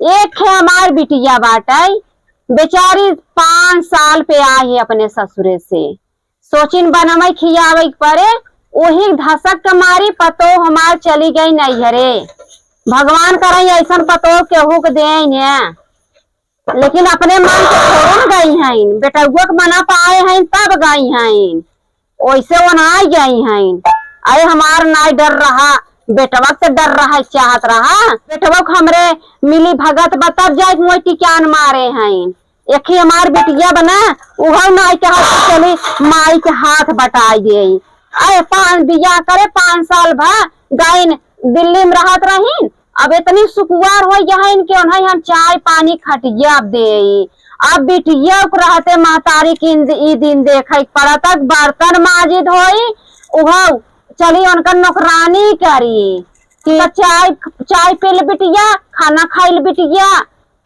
एक है हमार बिटिया बाटे, बेचारी 5 साल पे आई है अपने ससुरे से। सोचिन बनमई खियावे परे, वही धसक कमारी पतो हमार चली गई नैहरे। भगवान करे ऐसा पतो केहू के दे ने, लेकिन अपने मन से थोड़ा गई हैं, बेटुआ के मना पाए हैं तब गई हैं, वैसे वो ना गई हैं। अरे हमार ना डर रहा, बेटवा से डर रहा, चाहत रहा बेटवा को हमरे मिली भगत बतब जाए मोई टिकान मारे हैं। एक ही हमार बेटिया बना उह नाई के हाथ चली माई के हाथ बटाई दे। अरे बिया करे 5 साल भा गायन दिल्ली में रहत रही, अब इतनी सुकुआर हो गहन के उन्हें हम चाय पानी खटिया दे। अब बिटिया रहते महतारी की ई दिन देख पड़त बर्तन माजिद होई, उह चली उनका नौकरानी करी कि चाय पील बिटिया, खाना खाइल बिटिया,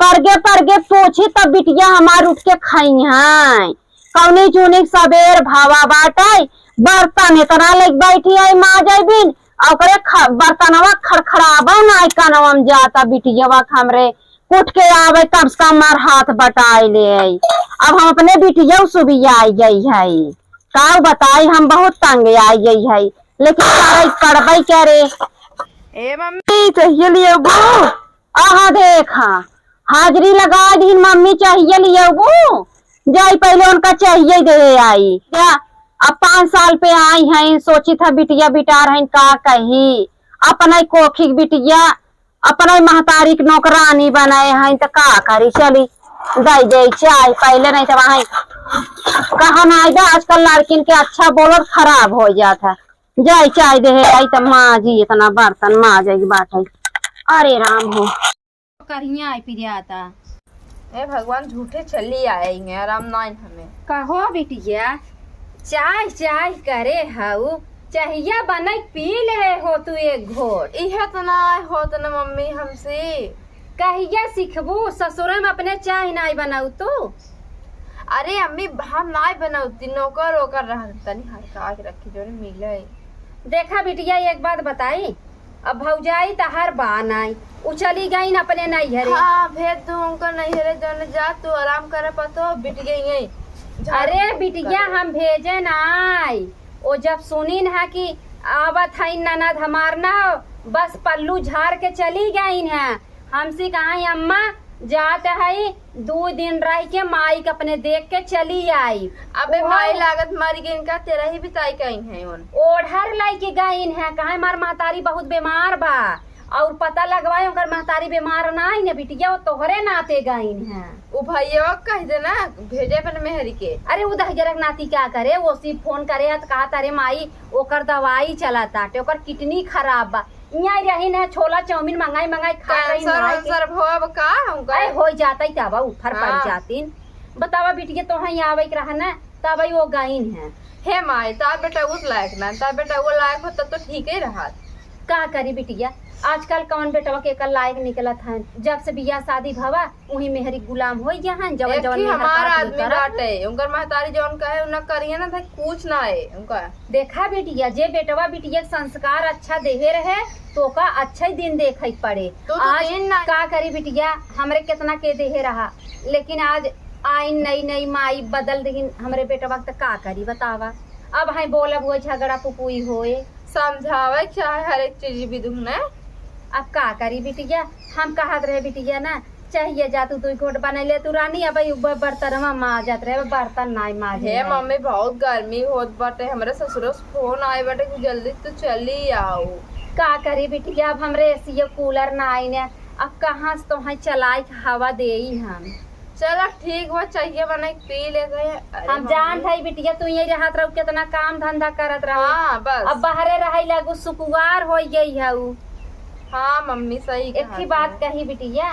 परगे परगे पूछी तब बिटिया हमार उठ के खाई है। कौनी चुनी सबेर भावा बाटे, बर्तन इतना लेके बैठी है माँ जैबिन, बर्तनवा खड़खड़ाबा ना कनवा में जाता बिटिया हमरे उठ के आवे कम से कम मार हाथ बटाई ले। अब हम अपने बिटिया सुबिया आई गई है, का बताई हम बहुत तंग आई गई है, लेकिन करबई करे। ए मम्मी चाहिए लिए वो आहा देखा हाजरी लगा दी मम्मी चाहिए लिए वो जाई पहले उनका चाहिए दे आई क्या। अब 5 साल पे आई हैं, सोची था बिटिया बिटार हैं का कही अपना कोखी बिटिया अपना महतारी की नौकरानी बनाए हैं तो का करी चली दे दे चाय पहले नहीं तो वहां कहा ना आजकल लड़किन के अच्छा बोलत खराब हो जाता। जाई चाय दे आई तो माँ जी इतना बर्तन माँ जाएगी बाटे। अरे राम हो कहिया आई पी आता। ए भगवान झूठे चली आएंगे आराम ना हमें। कहो बिटिया चाय चाय करे हाउ चाहिए बना पी ले हो तू एक घोट। इहे तो ना होत ना मम्मी हमसे। कहिया सीखबू ससुर में अपने चाय नहीं बनाऊ तो। अरे अम्मी हम ना बनाऊती नौकर ओकर रह तनी हल्का के रखी जो मिले। देखा बिटिया एक बात बताई, अब भौजाई तहर बान आई उ चली गई न अपने नैहरे। हाँ भेज दू उनका नैहरे जाने जा तू आराम करे पतो बिट गई। अरे बिटिया हम भेजे न आई, वो जब सुनी न कि आवत है ननद हमार ना बस पल्लू झाड़ के चली गई है। हमसे कहा अम्मा जाते है 2 दिन रह के माई के अपने देख के चली आई। अबे माई लागत मारी गई इनका तेरा ही बिताई कहीं है उन ओढ़र लाई के गई है। कहा मार महतारी बहुत बीमार बा और पता लगवाए उनकर महतारी बीमार ना ही न बिटिया वो तोहरे नाते गई है। वो भैया कह दे ना भेजे अपन मेहरी के। अरे वो दहजरक नाती क्या करे, वो सिर्फ फोन करे तो कहा तारे माई ओकर दवाई चला ताटे ओकर किडनी खराब बा, यहाँ रही न छोला चाउमीन मंगाई मंगाई खा रही का हो जाता ही तब उफर पड़ जाती। बतावा बिटिया तो यहाँ आवे के रहा न तब वो गईन है। हे माई तार बेटा उस लायक ना तार बेटा वो लायक हो तब तो ठीक ही रहा। का करी बिटिया आजकल कौन बेटवा के कल लायक निकलत है। जब से बियाह शादी भवा वही मेहरी गुलाम हो गया है। जवन जवन हमारा आदमी बाटे उनकर महतारी जवन कहे उन करिए ना कुछ ना है उनका। देखा बेटिया जे बेटवा बिटिया संस्कार अच्छा देहे रहे तो का अच्छा ही दिन देखे पड़े। तो आज का करी बिटिया हमरे कितना के देहे रहा, लेकिन आज आई नई नई माई बदल दही हमरे बेटवा तक का करी बतावा। अब है बोलब वो झगड़ा पुपुई होए समझावे चाहे हर एक चीज भी दुखना। अब का करी बिटिया हम कहत रहे बिटिया ना चाहिए जा तू घोट बनैले तू रानी अब बर्तनवा माजत रहे बर्तन नहीं माजे। हे मम्मी बहुत गर्मी होत बाटे हमरे ससुर फोन आए बाटे कि जल्दी तू चली आओ। का करी बिटिया अब हमरे एसी कूलर ना आई ने अब कहाँ से तो चलाई हवा दे हम। चलो ठीक हुआ चाहिए बना पी ले गए। हम जान भाई बिटिया तू यही रहत रहो कितना काम धंधा करत रहो। हाँ बस अब बाहरे रही लगू सुकुवार हो गई है। हाँ मम्मी सही एक ही बात कही बिटिया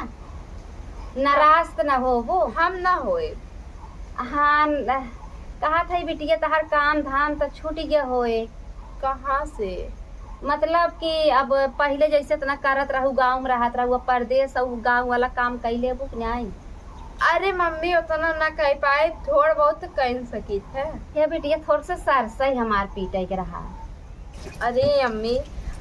नाराज तो न हो वो हम ना होए। हाँ कहा था बिटिया तहर काम धाम तो छूट गया होए। कहाँ से मतलब कि अब पहले जैसे इतना करत रहू गाँव में रहत रहू परदेश और गाँव वाला काम कैले बुक नहीं। अरे मम्मी उतना ना कह पाए थोड़ा बहुत कह सकी थे। ये बिटिया थोड़ा सा सरसा ही हमार पीटे के रहा। अरे अम्मी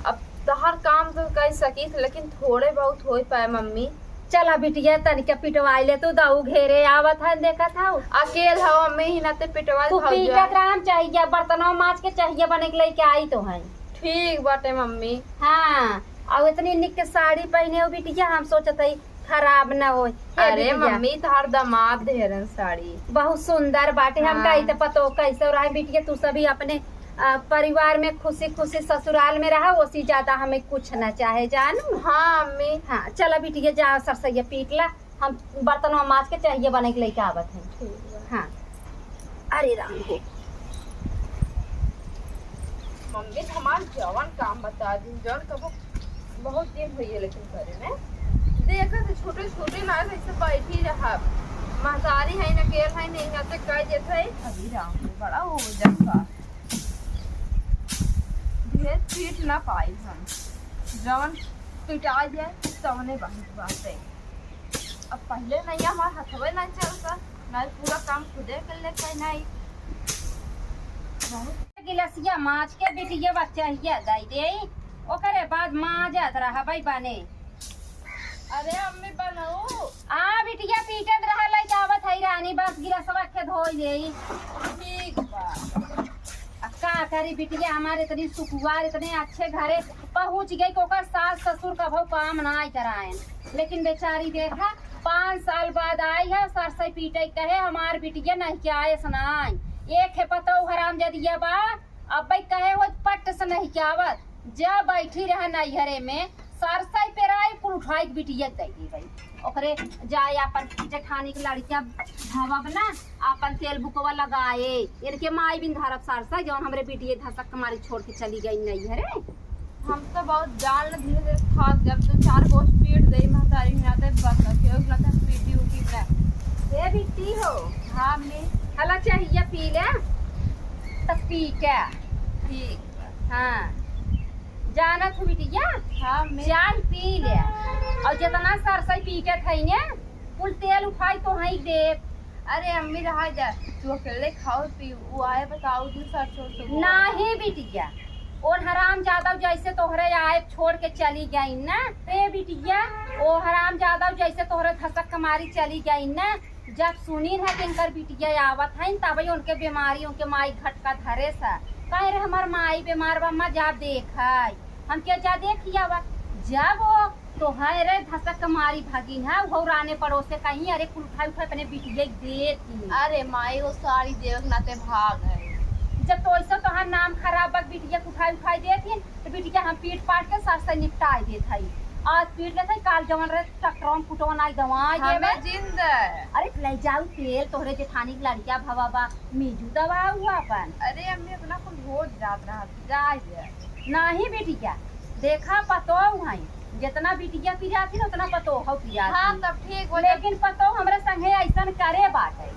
अब तहर काम तो कर सकी थे लेकिन थोड़े बहुत हो पाए मम्मी। चला बिटिया तनिक पिटवाई ले तू दाऊ घेरे आवत है देखा था अकेल हो अम्मी ही ना ते पिटवा तू भाग पीटा ग्राम चाहिए बर्तनों माज के चाहिए बने के लेके आई तो है ठीक बाटे मम्मी। हाँ और इतनी निक के साड़ी पहने हो बिटिया हम सोचत है खराब ना हो अरे मम्मी तार दामाद देहरन साड़ी बहुत सुंदर बाटे हम हाँ। कही तो पतो कैसे रहा बिटिया तू सभी अपने परिवार में खुशी खुशी ससुराल में रहा उसी ज्यादा हमें कुछ न चाहे जानू। हाँ अम्मी। हाँ चला बिटिया जा सरसैया पीट ला हम बर्तनों माज के चाहिए बने के लेके आवत है। हाँ अरे राम हो मम्मी हमार जवन काम बता दी जवन कबो बहुत दिन हुई है लेकिन करे में देखा तो छोटे छोटे ना ऐसे बैठी रहा महतारी है ना केर है नहीं ना तो कह देते है अभी राम बड़ा हो जाता ढेर पीट ना पाई हम जवन पिटा जाए तवने बात है। अब पहले नहीं हमारा हथवे नहीं चलता ना पूरा काम खुदे कर लेते नहीं गिलसिया माज के बिटिया बच्चा ही दाई दे ओकरे बाद माजत रहा भाई बने। अरे अम्मी बनाओ आ बिटिया पीटत रहा लई आवत है रानी बस गिलसवा के धोई देई ठीक बा। का करी बिटिया हमारे इतनी सुकुवार इतने अच्छे घरे पहुंच गई कोकर सास ससुर का भाव काम ना कराए लेकिन बेचारी देखा 5 साल बाद आई है सरसई पीटे कहे हमार बिटिया नहीं क्या आए सुनाई एक है पता हराम जदिया बा अब भाई कहे वो पट से नहीं क्यावत जब बैठी रहा नैहरे में सरसई पे राई कुल उठाई बिटिया दी गई ओकरे जाए अपन जेठानी की लड़कियां भवब ना अपन तेल बुकवा लगाए इनके माई बिन धरब सरसा जौन हमरे बिटिया धसक मारी छोड़ के चली गई नैहरे। हम तो बहुत जान धीरे धीरे खास जब तो 4 गोश पीट दे महतारी ना ते बस के ना ते पीटी उठी ना ए बिटी हो हाँ मैं हला चाहिए पी ले तब पी के ठीक हाँ जानत हो बिटिया हाँ मैं चाय पी ले और जितना सरसई पी के थई ने कुल तेल उठाई तो हई दे। अरे अम्मी रहा जा तू अकेले खाओ पी वो आए बताओ तू सर छोड़ तो नहीं बिटिया और हराम जादव जैसे तोहरे आए छोड़ के चली गई ना रे बिटिया ओ हराम जादव जैसे तोहरे धसक मारी चली गई ना जब सुनी है कि इनकर बिटिया आवत है तभी उनके बीमारी उनके माई घटका धरे सा कहे रे हमार माई बीमार बा जा देख हम क्या जा देखिया जब वो तोहरे धसक मारी भागी है वो राने पड़ोसे कहीं अरे कुल उठा उठा अपने बिटिया देती अरे माई वो साड़ी देवक नाते भाग है जब तो ऐसा तोहार नाम खराब बक बिटिया उठाई उठाई देती तो बिटिया हम पीट पाट के साथ से निपटाई देत हई आज पीट लेते काल जवन रे टकराम कुटवन आई दवाई हमें देवे जिंदा अरे ले जाऊ तेल तोहरे जेठानी की लड़किया भवाबा मीजू दवा हुआ अपन अरे अम्मी अपना कुल हो जात रहा जाए नहीं बिटिया देखा पतो हई जितना बिटिया पी जाती ना उतना पतो हो पिया हाँ तब ठीक हो लेकिन पतो हमरे संगे ऐसन करे बात है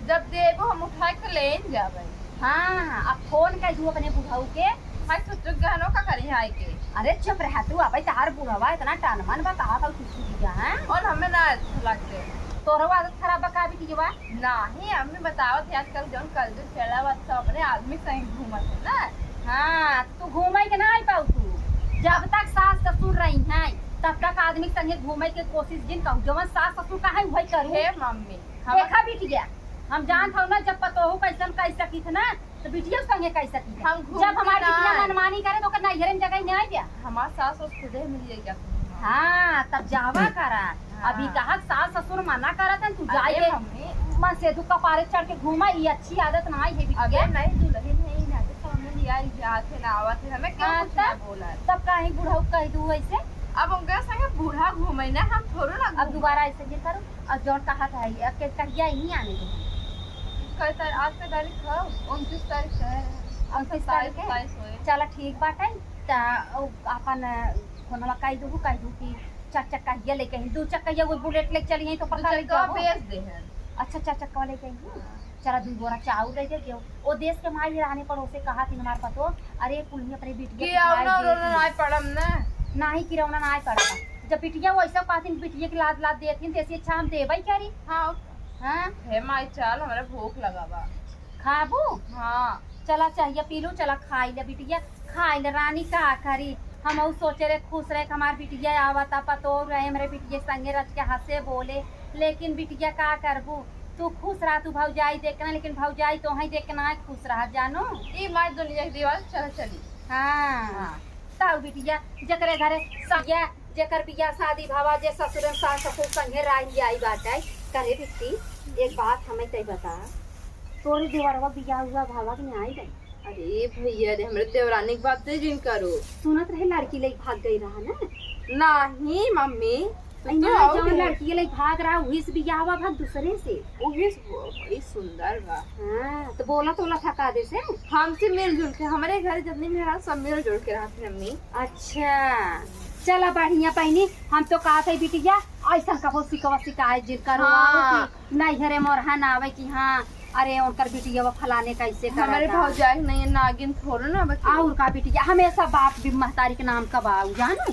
जब देबो हम उठा के ले जाबे। हाँ अब फोन कर दू अपने बुढ़ऊ के हाय तो चुप गहनो का करी हाय के अरे चुप रह तू अब तार बुढ़वा इतना टानमन बा कहा कल कुछ दिया है और हमें ना अच्छा लगते तोरो आदत खराब बका भी दिवा नहीं अम्मी बताओ थे आजकल जौन कल जो चला हुआ सब अपने आदमी संग घूमत है ना। हाँ तू घूमे के ना आई पाऊ तू जब तक सास ससुर रही है तब तक आदमी संगे घूमे के कोशिश जिन कहू जवन सास ससुर का है वही करू हे मम्मी देखा बिटिया हम जानत हूं ना जब पतोहू कैसन कह सकी थे ना तो बिटिया संगे कह सकी हम जब हमारी बिटिया मनमानी करे तो करना इधर जगह नहीं आ गया हमार सास उस खुदे मिल जाएगा। हाँ तब जावा करा अभी कहा सास ससुर मना करत है तू जाए मम्मी मन से दुख कपारे चढ़ के घूमा ये अच्छी आदत ना है अबे बिटिया नहीं दुल्हन है ना तो सामने लिया जाते ना आवत है हमें क्यों हाँ, कुछ ना बोला तब काहे बुढ़ऊ कह दू ऐसे अब उनका संगे बूढ़ा घूमे ना हम थोड़ा ना अब दोबारा ऐसे ये करो अब जो कहा था के कहिया ही आने दो कल तारीख आज का तारीख है 29 तारीख है 29 तारीख है चला ठीक बाटे ता अपन फोनवा कह दू कि 4 चक्का ये लेके ही 2 चक्का ये वो बुलेट लेके चली है तो पता लग तो जाओ बेच दे हैं। अच्छा 4 चक्का लेके ही चला 2 बोरा चावल दे दे ओ देश के माई रहने पर उसे कहा थी हमारे पतो अरे कुल अपने कि बिटिया आवना रोना ना पड़म ना नहीं किरौना ना पड़ा जब बिटिया वैसा कहती बिटिया की लाद लाद देती तो अच्छा हम देबई करी हाँ हाँ हे माई चल हमारा भूख लगा बा खाबू हाँ चला चाहिए पी लो चला खाई ले बिटिया खाई ले रानी का करी हम उ सोचे रहे खुश रहे कि हमार बिटिया आवता पतो रहे हमारे बिटिया संगे रच के हंसे बोले, लेकिन बिटिया का करबू, तू खुश रहा, तू भौजाई देखना, लेकिन भौजाई तो ही देखना है खुश रहा जानो। ई मार दुनिया की दीवार चल चली। हाँ ताऊ बिटिया जकरे घरे सया जेकर बिया शादी भावा जे ससुर सास ससुर संगे रही आई बाटे करे बिट्टी। एक बात हमें तय बता, तोरी देवरवा बिया हुआ भावा के नहीं आई गई? अरे भैया रे हमरे देवरानी की बात नहीं जिन करो। सुनत रहे लड़की ले भाग गई रहा ना? नहीं मम्मी जौन लड़की ले भाग रहा वही से बिया हुआ भाग दूसरे से। बड़ी सुंदर बा। हाँ तो बोला तोला थका दे से हमसे मिलजुल के, हमारे घर जितनी भी रहा सब मिलजुल के रहते मम्मी। अच्छा चला बढ़िया पहनी। हम तो कहा था बिटिया ऐसा कबो सिकवा शिकायत जिन करो हाँ। नहीं घरे मोरहा ना आवे कि हाँ अरे उनकर बिटिया वो फलाने कैसे हमारे भौजाई नहीं नागिन थोड़ा ना बच्चे। और का बिटिया हमेशा बाप भी महतारी के नाम का बाऊ जानो।